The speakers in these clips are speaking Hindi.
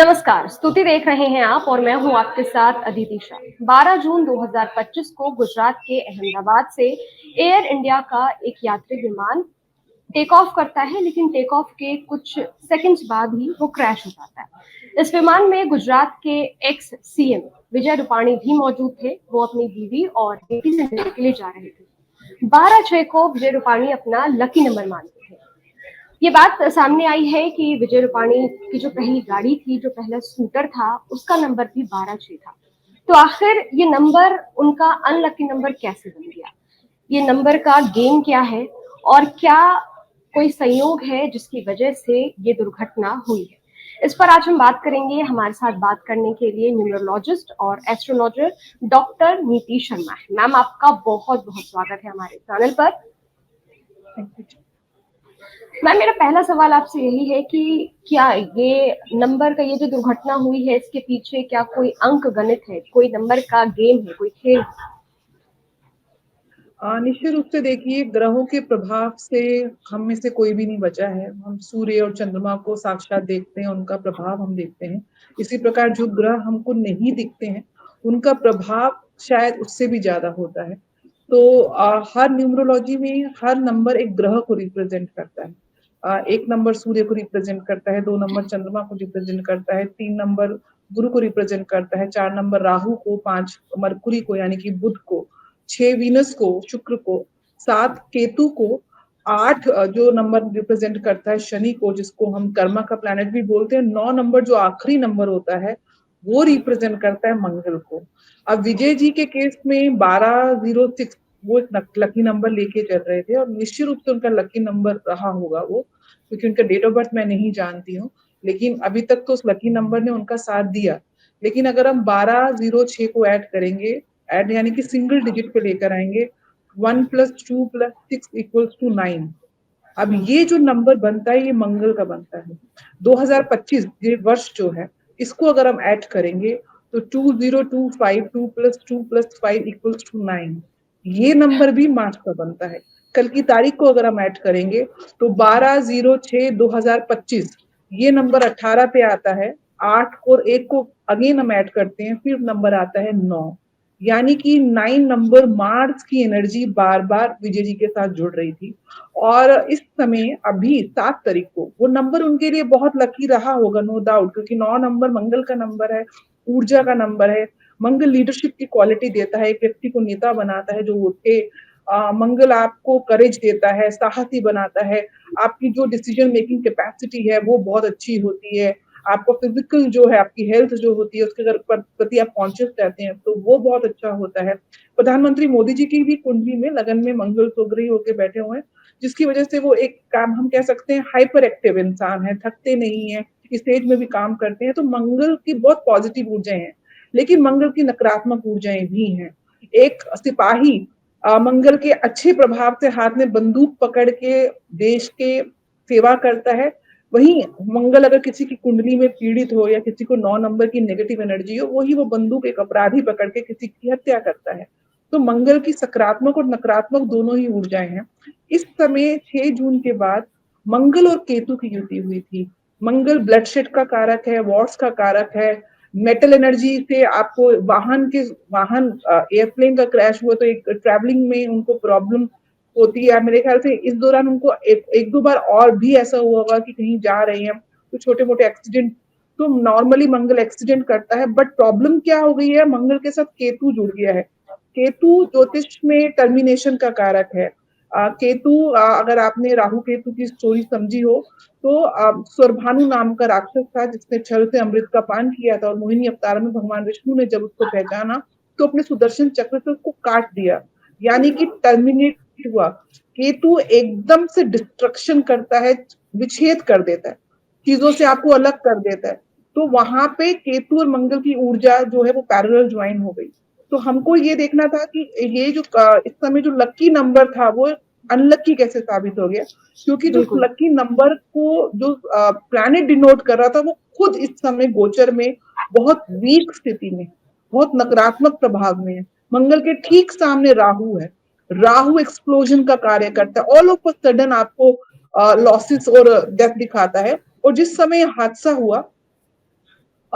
नमस्कार, स्तुति देख रहे हैं आप और मैं हूं आपके साथ अदिति शाह। 12 जून 2025 को गुजरात के अहमदाबाद से एयर इंडिया का एक यात्री विमान टेक ऑफ करता है, लेकिन टेक ऑफ के कुछ सेकंड्स बाद ही वो क्रैश हो जाता है। इस विमान में गुजरात के एक्स सीएम विजय रूपाणी भी मौजूद थे। वो अपनी बीवी और बेटी से मिलने के लिए जा रहे थे। 12/6 को विजय रूपाणी अपना लकी नंबर मानते थे। ये बात सामने आई है कि विजय रूपाणी की जो पहली गाड़ी थी, जो पहला स्कूटर था, उसका नंबर भी 12/6 था। तो आखिर ये नंबर उनका अनलकी नंबर कैसे बन गया? ये नंबर का गेम क्या है और क्या कोई संयोग है जिसकी वजह से ये दुर्घटना हुई है? इस पर आज हम बात करेंगे। हमारे साथ बात करने के लिए न्यूमरोलॉजिस्ट और एस्ट्रोलॉजर डॉक्टर नीति शर्मा है। मैम, आपका बहुत बहुत स्वागत है हमारे चैनल पर। मैम, मेरा पहला सवाल आपसे यही है कि क्या ये नंबर का ये जो दुर्घटना हुई है, इसके पीछे क्या कोई अंक गणित है, कोई नंबर का गेम है, कोई खेल? निश्चित रूप से देखिए, ग्रहों के प्रभाव से हम में से कोई भी नहीं बचा है। हम सूर्य और चंद्रमा को साक्षात देखते हैं, उनका प्रभाव हम देखते हैं। इसी प्रकार जो ग्रह हमको नहीं दिखते हैं, उनका प्रभाव शायद उससे भी ज्यादा होता है। तो हर न्यूमरोलॉजी में हर नंबर एक ग्रह को रिप्रेजेंट करता है। एक नंबर सूर्य को रिप्रेजेंट करता है, 2 नंबर चंद्रमा को रिप्रेजेंट करता है, 3 नंबर गुरु को रिप्रेजेंट करता है, 4 नंबर राहु को, 5 मरकुरी को यानी कि बुध को, 6 वीनस को, शुक्र को, 7 केतु को, 8 जो नंबर रिप्रेजेंट करता है शनि को, जिसको हम कर्मा का प्लैनेट भी बोलते हैं, 9 नंबर जो आखिरी नंबर होता है वो रिप्रेजेंट करता है मंगल को। अब विजय जी के केस में 1206 वो एक लकी नंबर लेके चल रहे थे और निश्चित रूप से उनका लकी नंबर रहा होगा वो, क्योंकि उनका डेट ऑफ बर्थ मैं नहीं जानती हूँ, लेकिन अभी तक तो उस लकी नंबर ने उनका साथ दिया। लेकिन अगर हम 1206 को ऐड करेंगे, ऐड यानी कि सिंगल डिजिट पे लेकर आएंगे, 1 + 2 + 6 = 9। अब ये जो नंबर बनता है ये मंगल का बनता है। 2025 ये वर्ष जो है, इसको अगर हम ऐड करेंगे तो 20252 + 2 + 5 = 9। ये नंबर भी मार्च का बनता है। कल की तारीख को अगर हम ऐड करेंगे तो 12/06/2025 ये नंबर 18 पे आता है। 8 और 1 को अगेन हम ऐड करते हैं, फिर नंबर आता है 9। यानी कि 9 नंबर मार्स की एनर्जी बार बार विजय जी के साथ जुड़ रही थी। और इस समय अभी 7 तारीख को वो नंबर उनके लिए बहुत लकी रहा होगा, नो डाउट, क्योंकि 9 नंबर मंगल का नंबर है, ऊर्जा का नंबर है। मंगल लीडरशिप की क्वालिटी देता है, एक व्यक्ति को नेता बनाता है जो उसके मंगल आपको करेज देता है, साहसी बनाता है। आपकी जो डिसीजन मेकिंग कैपेसिटी है वो बहुत अच्छी होती है। आपको फिजिकल जो है, आपकी हेल्थ जो होती है उसके प्रति आप कॉन्शियस रहते हैं, तो वो बहुत अच्छा होता है। प्रधानमंत्री मोदी जी की भी कुंडली में लगन में मंगल सुग्रही होकर बैठे हुए हैं, जिसकी वजह से वो एक काम हम कह सकते हैं हाइपर एक्टिव इंसान है, थकते नहीं है, इस एज में भी काम करते हैं। तो मंगल की बहुत पॉजिटिव ऊर्जाएं हैं, लेकिन मंगल की नकारात्मक ऊर्जाएं भी हैं। एक सिपाही मंगल के अच्छे प्रभाव से हाथ में बंदूक पकड़ के देश के सेवा करता है, वहीं मंगल अगर किसी की कुंडली में पीड़ित हो या किसी को 9 नंबर की नेगेटिव एनर्जी हो, वही वो बंदूक एक अपराधी पकड़ के किसी की हत्या करता है। तो मंगल की सकारात्मक और नकारात्मक दोनों ही ऊर्जाएं हैं। इस समय 6 जून के बाद मंगल और केतु की युति हुई थी। मंगल ब्लडशेड का कारक है, वॉर्स का कारक है। मेटल एनर्जी से आपको वाहन एयरप्लेन का क्रैश हुआ तो एक ट्रैवलिंग में उनको प्रॉब्लम होती है। मेरे ख्याल से इस दौरान उनको एक दो बार और भी ऐसा हुआ होगा कि कहीं जा रहे हैं तो छोटे मोटे एक्सीडेंट, तो नॉर्मली मंगल एक्सीडेंट करता है। बट प्रॉब्लम क्या हो गई है, मंगल के साथ केतु जुड़ गया है। केतु ज्योतिष में टर्मिनेशन का कारक है। केतु अगर आपने राहु केतु की स्टोरी समझी हो तो स्वरभानु नाम का राक्षस था जिसने छल से अमृत का पान किया था, और मोहिनी अवतार में भगवान विष्णु ने जब उसको पहचाना तो अपने सुदर्शन चक्र से उसको काट दिया, यानी कि टर्मिनेट हुआ। केतु एकदम से डिस्ट्रक्शन करता है, विच्छेद कर देता है, चीजों से आपको अलग कर देता है। तो वहां पे केतु और मंगल की ऊर्जा जो है वो पैरेलल ज्वाइन हो गई। तो हमको ये देखना था कि ये जो इस समय जो लकी नंबर था वो अनलकी कैसे साबित हो गया, क्योंकि जो बिल्कुल। लकी नंबर को जो प्लैनेट डिनोट कर रहा था वो खुद इस समय गोचर में बहुत वीक स्थिति में, बहुत नकारात्मक प्रभाव में है। मंगल के ठीक सामने राहु है। राहु एक्सप्लोजन का कार्य करता है, ऑल ऑफ अ सडन आपको लॉसेस और डेथ दिखाता है। और जिस समय हादसा हुआ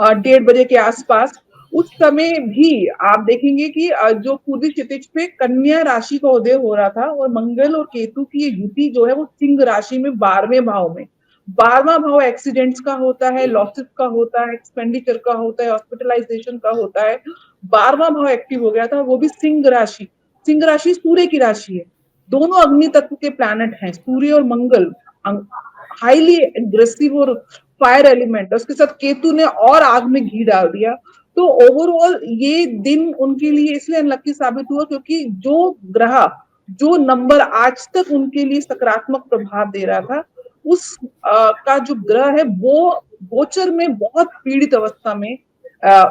1:30 बजे के आसपास। उस समय भी आप देखेंगे कि जो पूर्वी क्षितिज पे कन्या राशि का उदय हो रहा था और मंगल और केतु की ये युति जो है वो सिंह राशि में 12वें भाव में। 12वां भाव एक्सीडेंट्स का होता है, लॉसेस का होता है, एक्सपेंडिचर का होता है, हॉस्पिटलाइजेशन का होता है। 12वां भाव एक्टिव हो गया था, वो भी सिंह राशि। सिंह राशि सूर्य की राशि है। दोनों अग्नि तत्व के प्लैनेट हैं, सूर्य और मंगल हाईली एग्रेसिव और फायर एलिमेंट। उसके साथ केतु ने और आग में घी डाल दिया। तो ओवरऑल ये दिन उनके लिए इसलिए अनलकी साबित हुआ क्योंकि जो ग्रह, जो नंबर आज तक उनके लिए सकारात्मक प्रभाव दे रहा था, उस का जो ग्रह है वो गोचर में बहुत पीड़ित अवस्था में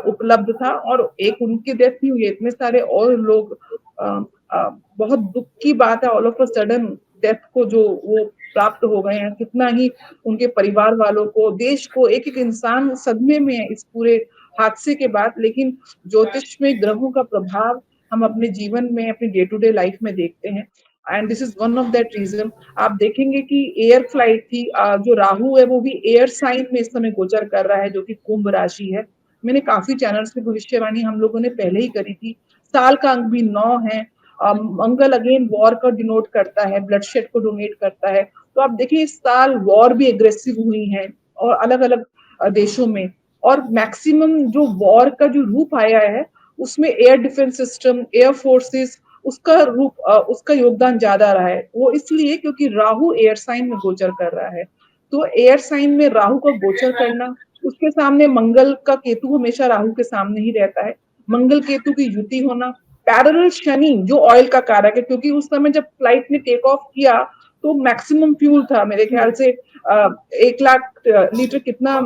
उपलब्ध था और एक उनकी डेथ नहीं हुई, इतने सारे और लोग बहुत दुख की बात है, all of a sudden death को जो वो प्राप्त हो गए हैं। कितना ही उनके परिवार वालों को, देश को, एक एक इंसान सदमे में है इस पूरे हादसे के बाद। लेकिन ज्योतिष में ग्रहों का प्रभाव हम अपने जीवन में, अपनी डे टू डे लाइफ में देखते हैं and this is one of that reason. आप देखेंगे कि एयर फ्लाइट थी, जो राहु है वो भी एयर साइन में इस समय गोचर कर रहा है, जो कि कुंभ राशि है। मैंने काफी चैनल्स में भविष्यवाणी हम लोगों ने पहले ही करी थी। साल का अंक भी 9 है। मंगल अगेन वॉर को डिनोट करता है, ब्लडशेड को डोनेट करता है। तो आप देखिए इस साल वॉर भी एग्रेसिव हुई है और अलग अलग देशों में। और मैक्सिमम जो वॉर का जो रूप आया है उसमें air defence system, air forces, उसका रूप, उसका योगदान ज्यादा रहा है। वो इसलिए क्योंकि राहु एयर साइन में गोचर कर रहा है। तो एयर साइन में राहु का गोचर करना, उसके सामने मंगल का, केतु हमेशा राहु के सामने ही रहता है, मंगल केतु की युति होना, पैरेलल शनि जो ऑयल का कारक है, क्योंकि उस समय जब फ्लाइट ने टेक ऑफ किया तो मैक्सिमम फ्यूल था मेरे ख्याल से 1 लाख लीटर कितना,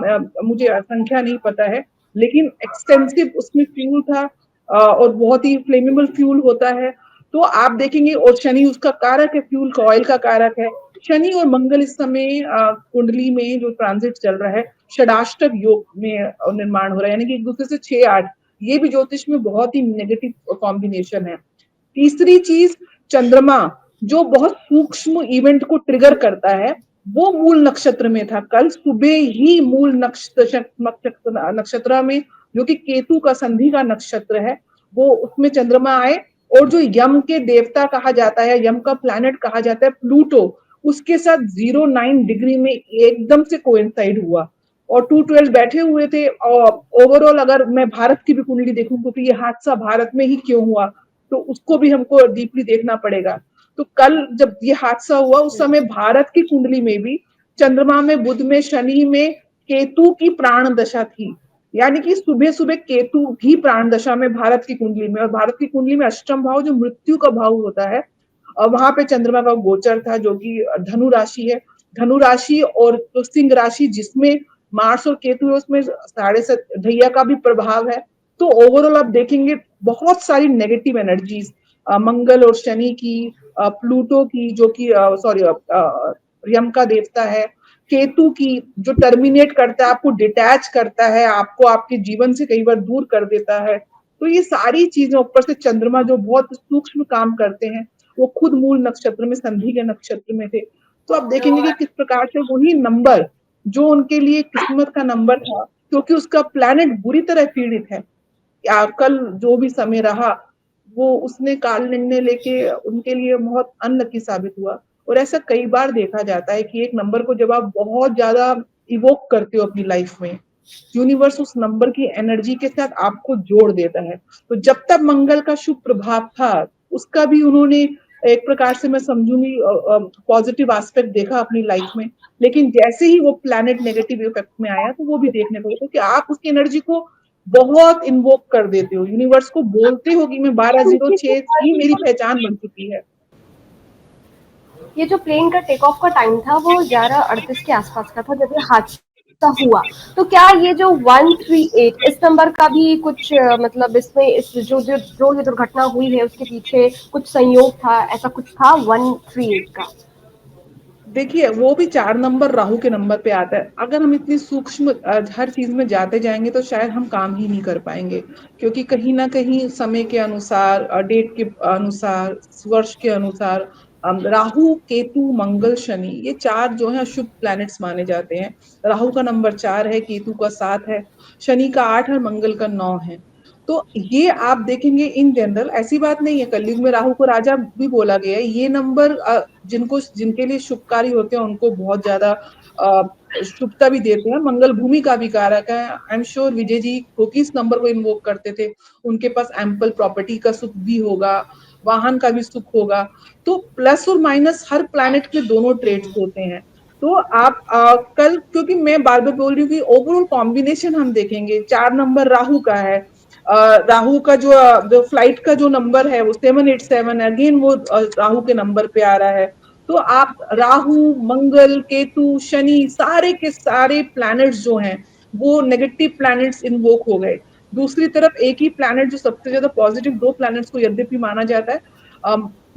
मुझे संख्या नहीं पता है, लेकिन एक्सटेंसिव उसमें फ्यूल था और बहुत ही फ्लेमेबल फ्यूल होता है। तो आप देखेंगे, और शनि उसका कारक है, फ्यूल का, ऑयल का कारक है। शनि और मंगल इस समय कुंडली में जो ट्रांजिट चल रहा है, षडाष्टक योग में निर्माण हो रहा है, यानी कि एक दूसरे से 6-8। ये भी ज्योतिष में बहुत ही नेगेटिव कॉम्बिनेशन है। तीसरी चीज, चंद्रमा जो बहुत सूक्ष्म इवेंट को ट्रिगर करता है, वो मूल नक्षत्र में था कल सुबह ही। मूल नक्षत्र में, जो कि केतु का संधि का नक्षत्र है, वो उसमें चंद्रमा आए। और जो यम के देवता कहा जाता है, यम का प्लैनेट कहा जाता है प्लूटो, उसके साथ 09 डिग्री में एकदम से कोइंसाइड हुआ और 212 बैठे हुए थे। और ओवरऑल अगर मैं भारत की भी कुंडली देखूं, क्योंकि ये हादसा भारत में ही क्यों हुआ, तो उसको भी हमको डीपली देखना पड़ेगा। तो कल जब ये हादसा हुआ उस समय भारत की कुंडली में भी चंद्रमा में, बुध में, शनि में केतु की प्राण दशा थी। यानी कि सुबह सुबह केतु भी प्राण दशा में भारत की कुंडली में, और भारत की कुंडली में अष्टम भाव जो मृत्यु का भाव होता है, और वहां पे चंद्रमा का गोचर था जो कि धनु राशि है। धनु राशि और तो सिंह राशि जिसमें मार्स और केतु है, उसमें 7.5 ढैया का भी प्रभाव है। तो ओवरऑल आप देखेंगे बहुत सारी नेगेटिव एनर्जीज, मंगल और शनि की, प्लूटो की जो कि सॉरी यम का देवता है, केतु की जो टर्मिनेट करता है, आपको डिटैच करता है, आपको आपके जीवन से कई बार दूर कर देता है। तो ये सारी चीजें, ऊपर से चंद्रमा जो बहुत सूक्ष्म काम करते हैं, वो खुद मूल नक्षत्र में, संधि के नक्षत्र में थे। तो आप देखेंगे कि किस प्रकार से वही नंबर जो उनके लिए किस्मत का नंबर था, क्योंकि उसका प्लैनेट बुरी तरह पीड़ित है। कल जो भी समय रहा वो उसने काल निर्णय लेके उनके लिए बहुत अनलकी साबित हुआ। और ऐसा कई बार देखा जाता है कि एक नंबर को जब आप बहुत ज्यादा इवोक करते हो अपनी लाइफ में, यूनिवर्स उस नंबर की एनर्जी के साथ आपको जोड़ देता है। तो जब तक मंगल का शुभ प्रभाव था, उसका भी उन्होंने एक प्रकार से मैं समझूंगी पॉजिटिव एस्पेक्ट देखा अपनी लाइफ में। लेकिन जैसे ही वो प्लैनेट नेगेटिव इफेक्ट में आया तो वो भी देखने को मिला कि आप उसकी एनर्जी को बहुत इन्वोक कर देते हो, यूनिवर्स को बोलते हो कि मैं 1206 ही मेरी पहचान बन चुकी है। ये जो प्लेन का टेक ऑफ का टाइम था वो 11:38 के आसपास का था जब ये हादसा हुआ। तो क्या ये जो 138 इस नंबर का भी कुछ मतलब इसमें इस जो ये दुर्घटना हुई है उसके पीछे कुछ संयोग था, ऐसा कुछ था 138 का? देखिए वो भी 4 नंबर राहु के नंबर पे आता है। अगर हम इतनी सूक्ष्म हर चीज में जाते जाएंगे तो शायद हम काम ही नहीं कर पाएंगे, क्योंकि कहीं ना कहीं समय के अनुसार, डेट के अनुसार, वर्ष के अनुसार राहु, केतु, मंगल, शनि, ये 4 जो है अशुभ प्लैनेट्स माने जाते हैं। राहु का नंबर 4 है, केतु का 7 है, शनि का 8 है, मंगल का 9 है। तो ये आप देखेंगे इन जनरल, ऐसी बात नहीं है, कलयुग में राहु को राजा भी बोला गया है। ये नंबर जिनके लिए शुभकारी होते हैं उनको बहुत ज्यादा शुभता भी देते हैं। मंगल भूमि का भी कारक है। I am sure Vijay ji क्योंकि इस नंबर को इन्वोक करते थे, उनके पास एम्पल प्रॉपर्टी का सुख भी होगा, वाहन का भी सुख होगा। तो प्लस और माइनस हर प्लैनेट के दोनों ट्रेड्स होते हैं। तो आप कल, क्योंकि मैं बार बार बोल रही हूँ कि ओवरऑल कॉम्बिनेशन हम देखेंगे, 4 नंबर राहु का है। राहु का जो फ्लाइट का जो नंबर है वो 787, अगेन वो राहु के नंबर पे आ रहा है। तो आप राहु, मंगल, केतु, शनि, सारे के सारे प्लैनेट्स जो हैं वो नेगेटिव प्लैनेट्स इन्वोक हो गए। दूसरी तरफ एक ही प्लैनेट जो सबसे ज्यादा पॉजिटिव, 2 प्लैनेट्स को यद्यपि माना जाता है,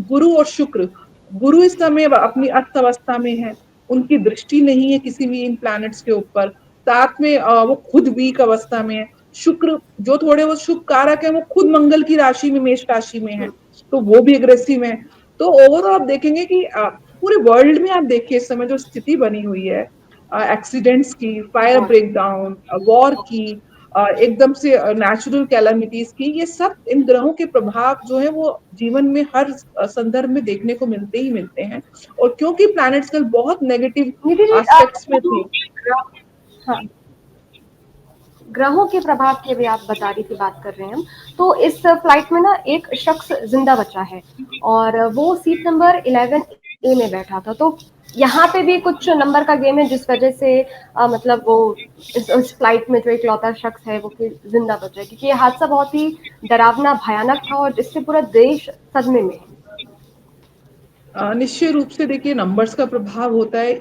गुरु और शुक्र। गुरु इस समय अपनी अस्त अवस्था में है, उनकी दृष्टि नहीं है किसी भी इन प्लैनेट्स के ऊपर। साथ में वो खुद वीक अवस्था में है। शुक्र जो थोड़े वो शुभ कारक है, वो खुद मंगल की राशि में, मेष राशि में है, तो वो भी अग्रेसिव है। तो ओवरऑल आप देखेंगे कि पूरे वर्ल्ड में आप देखिए इस समय जो स्थिति बनी हुई है, एक्सीडेंट्स की, फायर ब्रेकडाउन, वॉर की, एकदम से नेचुरल कैलामिटीज की, ये सब इन ग्रहों के प्रभाव जो है वो जीवन में हर संदर्भ में देखने को मिलते ही मिलते हैं। और क्योंकि प्लैनेट्स कल बहुत नेगेटिव निधि जी, एस्पेक्ट्स में थे। हाँ, ग्रहों के प्रभाव की अभी आप बता रही थी, बात कर रहे हैं हम, तो इस फ्लाइट में ना एक शख्स जिंदा बचा है और वो सीट नंबर 11A में बैठा था। तो यहाँ पे भी कुछ नंबर का गेम है जिस वजह से मतलब वो इस फ्लाइट में जो इकलौता शख्स है वो जिंदा बचा है, क्योंकि ये हादसा बहुत ही डरावना, भयानक था और जिससे पूरा देश सदमे में है। निश्चय रूप से देखिए नंबर्स का प्रभाव होता है।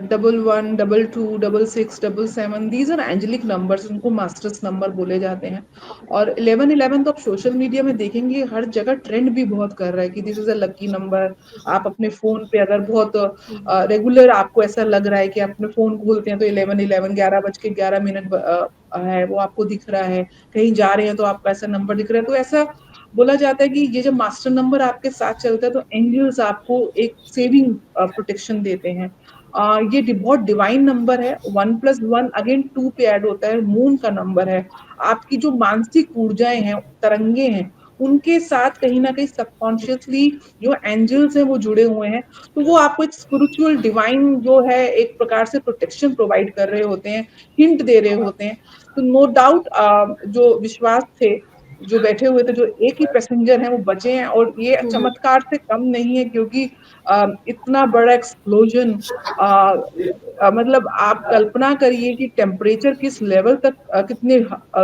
11, 22, 66, 77, दीज आर एंजेलिक नंबर्स, उनको मास्टर्स नंबर बोले जाते हैं। और 11 तो आप सोशल मीडिया में देखेंगे हर जगह ट्रेंड भी बहुत कर रहा है कि this is a lucky number. आप अपने फोन पे अगर बहुत रेगुलर आपको ऐसा लग रहा है कि आप अपने फोन खोलते हैं तो 11, 11:11 है, वो आपको दिख रहा है। कहीं जा रहे हैं तो आपको ऐसा नंबर दिख रहा है। तो ऐसा बोला जाता है कि ये जब मास्टर नंबर आपके साथ चलता है तो एंजल्स आपको एक सेविंग प्रोटेक्शन देते हैं। ये बहुत डिवाइन नंबर है। 1+1 अगेन 2 पे ऐड होता है, मून का नंबर है। आपकी जो मानसिक ऊर्जाएं हैं, तरंगे हैं, उनके साथ कहीं ना कहीं सबकॉन्शियसली जो एंजल्स हैं वो जुड़े हुए हैं। तो वो आपको एक स्पिरिचुअल डिवाइन जो है एक प्रकार से प्रोटेक्शन प्रोवाइड कर रहे होते हैं, हिंट दे रहे होते हैं। तो नो डाउट जो विश्वास थे, जो बैठे हुए थे, जो एक ही पैसेंजर हैं वो बचे हैं। और ये चमत्कार से कम नहीं है क्योंकि इतना बड़ा एक्सप्लोजन, मतलब आप कल्पना करिए कि टेम्परेचर किस लेवल तक, कितने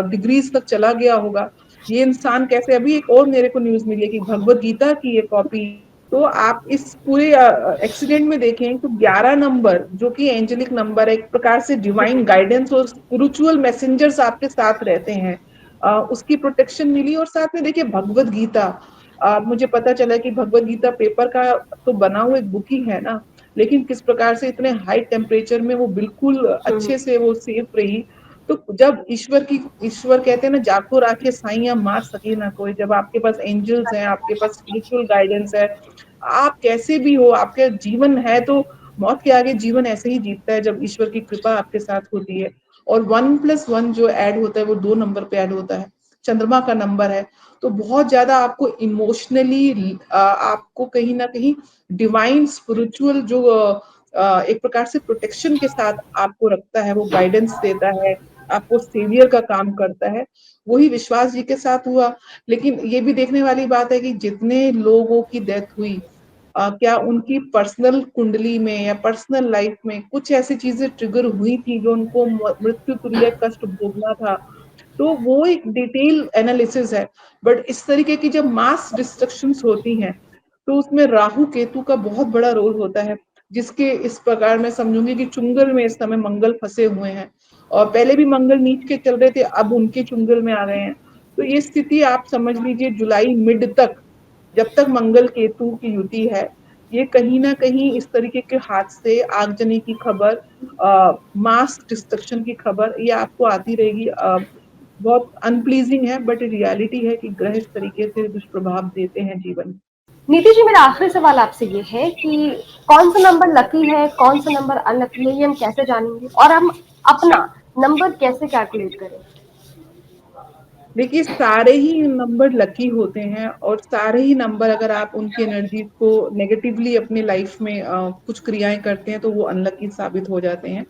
डिग्रीज तक चला गया होगा। ये इंसान कैसे, अभी एक और मेरे को न्यूज मिली है कि भगवत गीता की ये कॉपी। तो आप इस पूरे एक्सीडेंट में देखें तो 11 नंबर जो कि एंजेलिक नंबर है, एक प्रकार से डिवाइन गाइडेंस और स्पिरिचुअल मैसेंजर्स आपके साथ रहते हैं, उसकी प्रोटेक्शन मिली। और साथ में देखिए भगवत गीता, मुझे पता चला कि भगवत गीता पेपर का तो बना हुआ एक बुक ही है ना, लेकिन किस प्रकार से इतने हाई टेम्परेचर में वो बिल्कुल अच्छे से वो सेफ रही। तो जब ईश्वर कहते हैं ना, जाको राखे साइया मार सके ना कोई, जब आपके पास एंजल्स हैं, आपके पास स्पिरिचुअल गाइडेंस है, आप कैसे भी हो, आपके जीवन है तो मौत के आगे जीवन ऐसे ही जीतता है जब ईश्वर की कृपा आपके साथ होती है। और 1+1 जो ऐड होता है वो 2 नंबर पे ऐड होता है, चंद्रमा का नंबर है। तो बहुत ज्यादा आपको इमोशनली, आपको कहीं ना कहीं डिवाइन स्पिरिचुअल जो एक प्रकार से प्रोटेक्शन के साथ आपको रखता है, वो गाइडेंस देता है, आपको सेवियर का काम करता है। वही विश्वास जी के साथ हुआ। लेकिन ये भी देखने वाली बात है कि जितने लोगों की डेथ हुई, क्या उनकी पर्सनल कुंडली में या पर्सनल लाइफ में कुछ ऐसी चीजें ट्रिगर हुई थी जो उनको मृत्यु तुल्य कष्ट भोगना था। तो वो एक डिटेल एनालिसिस है। बट इस तरीके की जब मास डिस्ट्रक्शंस होती हैं तो उसमें राहु केतु का बहुत बड़ा रोल होता है, जिसके इस प्रकार मैं समझूंगी कि चुंगल में इस समय मंगल फंसे हुए हैं। और पहले भी मंगल नीच के चल रहे थे, अब उनके चुंगल में आ गए हैं। तो ये स्थिति आप समझ लीजिए जुलाई मिड तक, जब तक मंगल केतु की युति है, ये कहीं ना कहीं इस तरीके के हादसे, आगजनी की खबर, मास डिस्ट्रक्शन की खबर, ये आपको आती रहेगी। बहुत अनप्लीजिंग है बट रियलिटी है कि ग्रह इस तरीके से दुष्प्रभाव देते हैं जीवन में। नीति जी, मेरा आखिरी सवाल आपसे ये है कि कौन सा नंबर लकी है, कौन सा नंबर अनलकी है, ये हम कैसे जानेंगे और हम अपना नंबर कैसे कैलकुलेट करें? देखिए, सारे ही नंबर लकी होते हैं और सारे ही नंबर अगर आप उनकी एनर्जी को नेगेटिवली अपनी लाइफ में कुछ क्रियाएं करते हैं तो वो अनलकी साबित हो जाते हैं।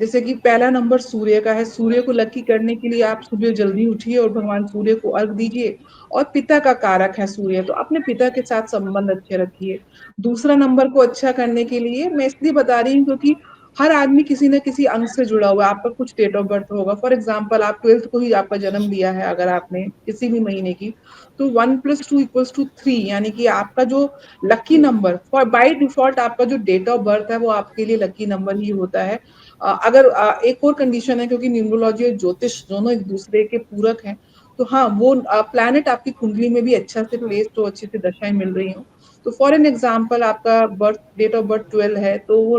जैसे कि पहला नंबर सूर्य का है। सूर्य को लकी करने के लिए आप सुबह जल्दी उठिए और भगवान सूर्य को अर्घ दीजिए। और पिता का कारक है सूर्य, तो अपने पिता के साथ संबंध अच्छे रखिए। दूसरा नंबर को अच्छा करने के लिए मैं इसलिए बता रही हूँ क्योंकि हर आदमी किसी न किसी अंग से जुड़ा हुआ है। आपका कुछ डेट ऑफ बर्थ होगा, फॉर एग्जाम्पल आप 12th को ही आपका जन्म लिया है अगर आपने किसी भी महीने की, तो 1+2=3, यानी कि आपका जो lucky number for by default आपका जो डेट ऑफ बर्थ है वो आपके लिए लकी नंबर ही होता है। अगर एक और कंडीशन है, क्योंकि न्यूमरोलॉजी और ज्योतिष दोनों एक दूसरे के पूरक हैं, तो हाँ वो प्लैनेट आपकी कुंडली में भी अच्छा से प्लेस्ड हो, अच्छी से दशाएं मिल रही हो, तो फॉर एन एग्जाम्पल आपका बर्थ डेट ऑफ बर्थ 12 है, तो वो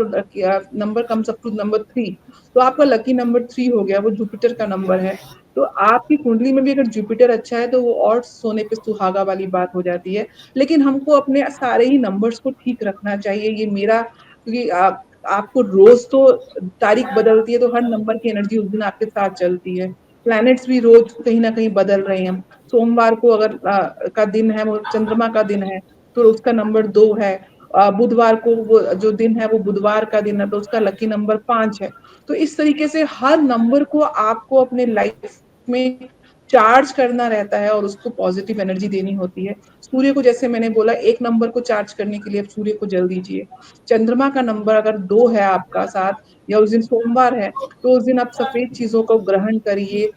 number comes up to number 3, तो आपका लकी नंबर 3 हो गया, वो जुपिटर का नंबर है। तो आपकी कुंडली में भी अगर जुपिटर अच्छा है तो वो और सोने पे सुहागा वाली बात हो जाती है। लेकिन हमको अपने सारे ही नंबर्स को ठीक रखना चाहिए, ये मेरा, क्योंकि आपको रोज तो तारीख बदलती है, तो हर नंबर की एनर्जी उस दिन आपके साथ चलती है। प्लैनेट्स भी रोज कहीं ना कहीं बदल रहे हैं। सोमवार को अगर का दिन है वो चंद्रमा का दिन है, तो उसका नंबर 2 है। बुधवार को वो जो दिन है वो बुधवार का दिन है, तो उसका लकी नंबर 5 है। तो इस तरीके से हर नंबर को आपको अपने लाइफ में चार्ज करना रहता है और उसको पॉजिटिव एनर्जी देनी होती है। सूर्य को जैसे मैंने बोला, एक नंबर को चार्ज करने के लिए आप सूर्य को जल दीजिए। चंद्रमा का नंबर अगर 2 है आपका साथ, या उस दिन सोमवार है, तो उस दिन आप सफेद चीजों को ग्रहण करिए।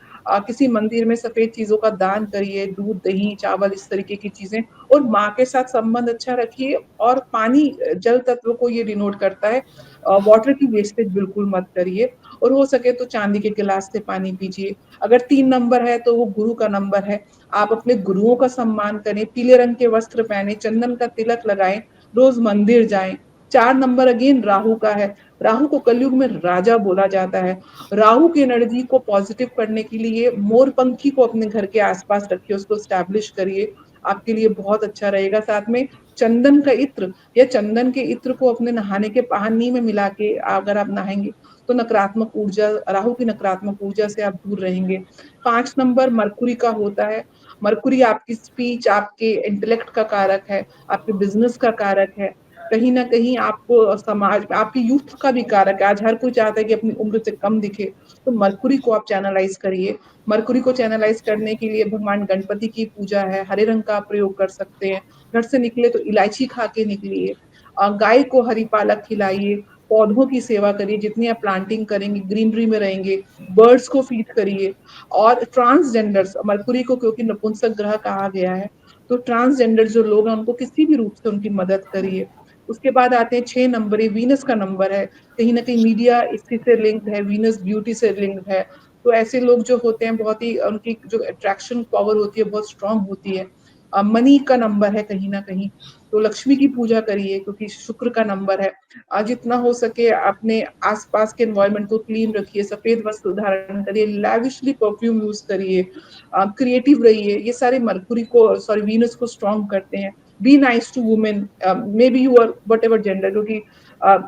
किसी मंदिर में सफेद चीजों का दान करिए, दूध दही चावल इस तरीके की चीजें। और माँ के साथ संबंध अच्छा रखिए। और पानी, जल तत्व को ये डिनोट करता है, वाटर की वेस्टेज बिल्कुल मत करिए। और हो सके तो चांदी के गिलास से पानी पीजिए। अगर 3 नंबर है तो वो गुरु का नंबर है। आप अपने गुरुओं का सम्मान करें, पीले रंग के वस्त्र पहने, चंदन का तिलक लगाएं, रोज मंदिर जाएं। 4 नंबर अगेन राहु का है। राहु को कलयुग में राजा बोला जाता है। राहु की एनर्जी को पॉजिटिव करने के लिए मोर पंखी को अपने घर के आसपास रखिए, उसको स्टैब्लिश करिए, आपके लिए बहुत अच्छा रहेगा। साथ में चंदन का इत्र या चंदन के इत्र को अपने नहाने के पानी में मिला के अगर आप नहाएंगे तो नकारात्मक ऊर्जा, राहु की नकारात्मक ऊर्जा से आप दूर रहेंगे। 5 नंबर मरकुरी का होता है। मरकुरी आपकी स्पीच, आपके इंटेलेक्ट का कारक है, आपके बिजनेस का कारक है। कहीं ना कहीं आपको समाज, आपकी यूथ का भी कारक है। आज हर कोई चाहता है कि अपनी उम्र से कम दिखे, तो मरकुरी को आप चैनलाइज करिए। मरकुरी को चैनलाइज करने के लिए भगवान गणपति की पूजा है, हरे रंग का प्रयोग कर सकते हैं। घर से निकले तो इलायची खा के निकलिए। गाय को हरी पालक खिलाइए। पौधों की सेवा करिए, जितनी आप प्लांटिंग करेंगे ग्रीनरी में रहेंगे। बर्ड्स को फीड करिए। और ट्रांसजेंडर्स, मरकुरी को क्योंकि नपुंसक ग्रह कहा गया है, तो ट्रांसजेंडर जो लोग हैं उनको किसी भी रूप से उनकी मदद करिए। उसके बाद आते हैं 6 नंबर, ये वीनस का नंबर है। कहीं ना कहीं मीडिया इसी से लिंक्ड है, वीनस ब्यूटी से लिंक्ड है। तो ऐसे लोग जो होते हैं बहुत ही, उनकी जो अट्रैक्शन पावर होती है बहुत स्ट्रांग होती है। मनी का नंबर है कहीं ना कहीं, तो लक्ष्मी की पूजा करिए क्योंकि शुक्र का नंबर है। जितना हो सके अपने आसपास के एनवायरनमेंट को क्लीन रखिए, सफेद वस्त्र धारण करिए, लैविशली परफ्यूम यूज करिए, क्रिएटिव रहिए। ये सारे मरकुरी को, सॉरी, वीनस को स्ट्रांग करते हैं। Be nice to women, maybe you are whatever gender, क्योंकि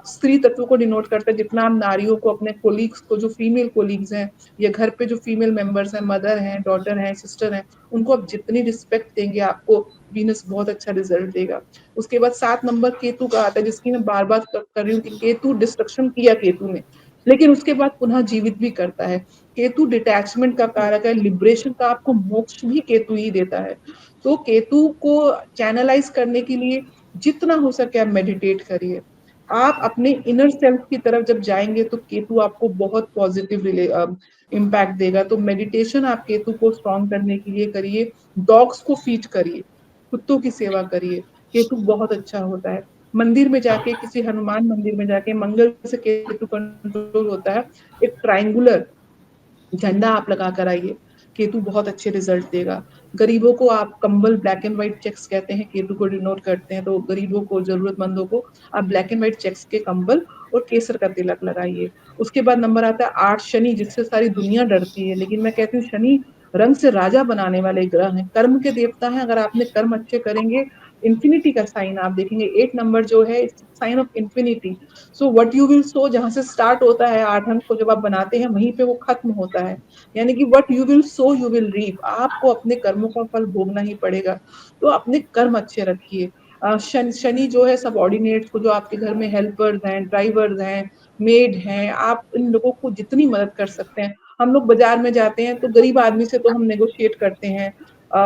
स्त्री तत्व को डिनोट करता है। जितना हम नारियों को, अपने कोलीग्स को, जो फीमेल कोलीग्स हैं या घर पे जो फीमेल मेंबर्स हैं, मदर हैं, डॉटर हैं, सिस्टर हैं, उनको आप जितनी रिस्पेक्ट देंगे आपको वीनस बहुत अच्छा रिजल्ट देगा। उसके बाद 7 नंबर केतु का आता है, जिसकी मैं बार बार कर रही हूँ कि केतु डिस्ट्रक्शन किया केतु ने, लेकिन उसके बाद पुनः जीवित भी करता है। केतु डिटैचमेंट का कारक है, लिबरेशन का, आपको मोक्ष भी केतु ही देता है। तो केतु को चैनलाइज करने के लिए जितना हो सके आप मेडिटेट करिए। आप अपने इनर सेल्फ की तरफ जब जाएंगे तो केतु आपको बहुत पॉजिटिव इम्पैक्ट देगा। तो मेडिटेशन आप केतु को स्ट्रॉन्ग करने के लिए करिए। डॉग्स को फीड करिए, कुत्तों की सेवा करिए, केतु बहुत अच्छा होता है। मंदिर में जाके, किसी हनुमान मंदिर में जाके, मंगल से केतु कंट्रोल होता है, एक ट्राइंगुलर झंडा आप लगा कर आइए, केतु बहुत अच्छे रिजल्ट देगा। गरीबों को आप कंबल, ब्लैक एंड व्हाइट चेक्स कहते हैं, केतु को डिनोट करते हैं, तो गरीबों को, जरूरतमंदों को आप ब्लैक एंड व्हाइट चेक्स के कंबल और केसर का तिलक लगाइए। उसके बाद नंबर आता है 8, शनि, जिससे सारी दुनिया डरती है, लेकिन मैं कहती हूँ शनि रंग से राजा बनाने वाले ग्रह हैं, कर्म के देवता हैं। अगर आपने कर्म अच्छे करेंगे इन्फिनिटी का साइन आप देखेंगे, 8 नंबर जो है sine of infinity. So what you will so, जहां से स्टार्ट होता है 8 अंक को जब आप बनाते हैं वहीं पे वो खत्म होता है, यानी कि what you will sow you will reap, आपको अपने कर्मों का फल भोगना ही पड़ेगा। तो अपने कर्म अच्छे रखिए। शनि जो है सबऑर्डिनेट्स को, जो आपके घर में हेल्पर्स हैं, ड्राइवर्स हैं, मेड हैं, आप इन लोगों को जितनी मदद कर सकते हैं। हम लोग बाजार में जाते हैं तो गरीब आदमी से तो हम नेगोशिएट करते हैं,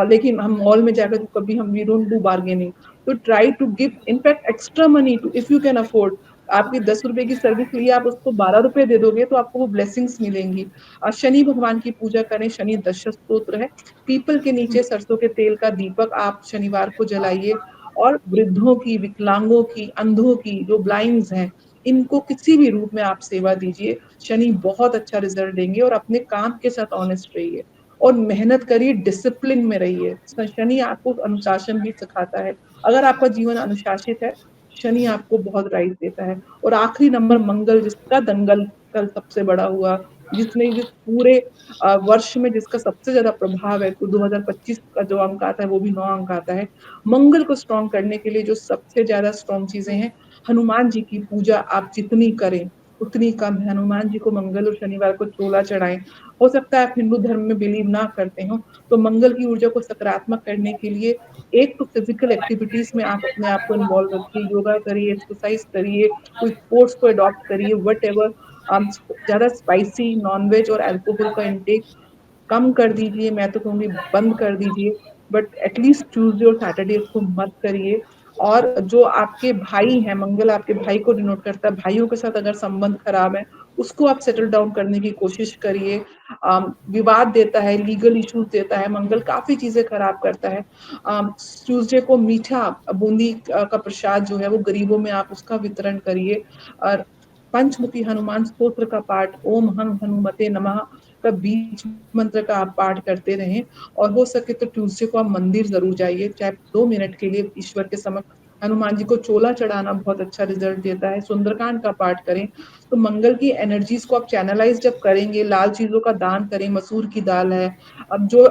लेकिन हम मॉल में जाकर तो कभी हम वी डोंट डू बार्गेनिंग। तो try to give in fact extra money too, if you can afford. आपकी 10 रुपए की सर्विस लिए आप उसको 12 रुपए दे दोगे तो आपको वो ब्लेसिंग्स मिलेंगी। शनि भगवान की पूजा करें, शनि दश स्तोत्र है। पीपल के नीचे सरसों के तेल का दीपक आप शनिवार को जलाइए। और वृद्धों की, विकलांगों की, अंधों की, जो ब्लाइंड्स हैं, इनको किसी भी रूप में आप सेवा दीजिए। शनि बहुत अच्छा रिजल्ट देंगे। और अपने काम के साथ ऑनेस्ट रहिए और मेहनत करिए, डिसिप्लिन में रहिए। शनि आपको अनुशासन भी सिखाता है। अगर आपका जीवन अनुशासित है, शनि आपको बहुत राइट देता है। और आखिरी नंबर मंगल, जिसका दंगल कल सबसे बड़ा हुआ, जिसने जिस पूरे वर्ष में जिसका सबसे ज्यादा प्रभाव है, तो 2025 का जो अंक आता है वो भी 9 अंक आता है। मंगल को स्ट्रॉन्ग करने के लिए जो सबसे ज्यादा स्ट्रॉन्ग चीजें हैं, हनुमान जी की पूजा आप जितनी करें उतनी कम है। हनुमान जी को मंगल और शनिवार को चोला चढ़ाएं। हो सकता है आप हिंदू धर्म में बिलीव ना करते हो, तो मंगल की ऊर्जा को सकारात्मक करने के लिए एक तो फिजिकल एक्टिविटीज में आप अपने आप को इन्वॉल्व रखिए, योगा करिए, एक्सरसाइज करिए, कोई स्पोर्ट्स को अडॉप्ट करिए, वट एवर। ज्यादा स्पाइसी नॉनवेज और अल्कोहल का इंटेक कम कर दीजिए, मैं तो कहूंगी बंद कर दीजिए। बट एटलीस्ट ट्यूसडे और सैटरडे को मत करिए। और जो आपके भाई हैं, मंगल आपके भाई को डिनोट करता है, भाइयों के साथ अगर संबंध खराब है उसको आप सेटल डाउन करने की कोशिश करिए। विवाद देता है, लीगल इश्यूज देता है, मंगल काफी चीजें खराब करता है। ट्यूसडे को मीठा बूंदी का प्रसाद जो है वो गरीबों में आप उसका वितरण करिए। और पंचमुखी हनुमान स्तोत्र का पाठ, ओम हं हनुमते नमः का बीच मंत्र का आप पाठ करते रहें। और हो सके तो ट्यूसडे को आप मंदिर जरूर जाइए, चाहे 2 मिनट के लिए ईश्वर के समक्ष। हनुमान जी को चोला चढ़ाना बहुत अच्छा रिजल्ट देता है। सुंदरकांड का पाठ करें। तो मंगल की एनर्जीज को आप चैनलाइज जब करेंगे, लाल चीजों का दान करें, मसूर की दाल है। अब जो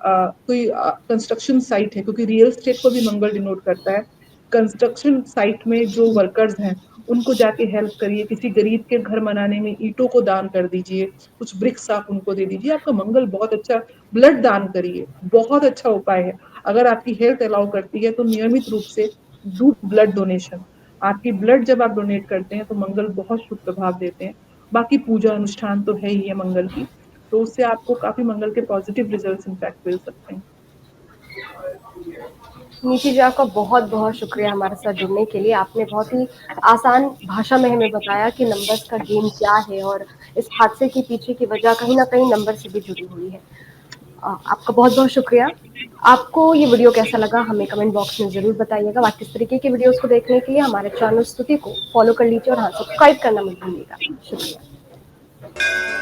कोई कंस्ट्रक्शन साइट है, क्योंकि रियल स्टेट को भी मंगल डिनोट करता है, कंस्ट्रक्शन साइट में जो वर्कर्स हैं उनको जाके हेल्प करिए। किसी गरीब के घर बनाने में ईंटों को दान कर दीजिए, कुछ ब्रिक्स आप उनको दे दीजिए, आपका मंगल बहुत अच्छा। ब्लड दान करिए, बहुत अच्छा उपाय है। अगर आपकी हेल्थ अलाउ करती है तो नियमित रूप से डू ब्लड डोनेशन। आपकी ब्लड जब आप डोनेट करते हैं तो मंगल बहुत शुभ प्रभाव देते हैं। बाकी पूजा अनुष्ठान तो है ही है मंगल की, तो उससे आपको काफी मंगल के पॉजिटिव रिजल्ट्स इनफैक्ट मिल सकते हैं। नीति जी, आपका बहुत बहुत शुक्रिया हमारे साथ जुड़ने के लिए। आपने बहुत ही आसान भाषा में हमें बताया कि नंबर्स का गेम क्या है और इस हादसे के पीछे की वजह कहीं ना कहीं नंबर से भी जुड़ी हुई है। आपका बहुत बहुत शुक्रिया। आपको ये वीडियो कैसा लगा हमें कमेंट बॉक्स में ज़रूर बताइएगा। बाकी इस तरीके की वीडियोस को देखने के लिए हमारे चैनल स्तुति को फॉलो कर लीजिए और हाँ, सब्सक्राइब करना मत भूलिएगा। शुक्रिया।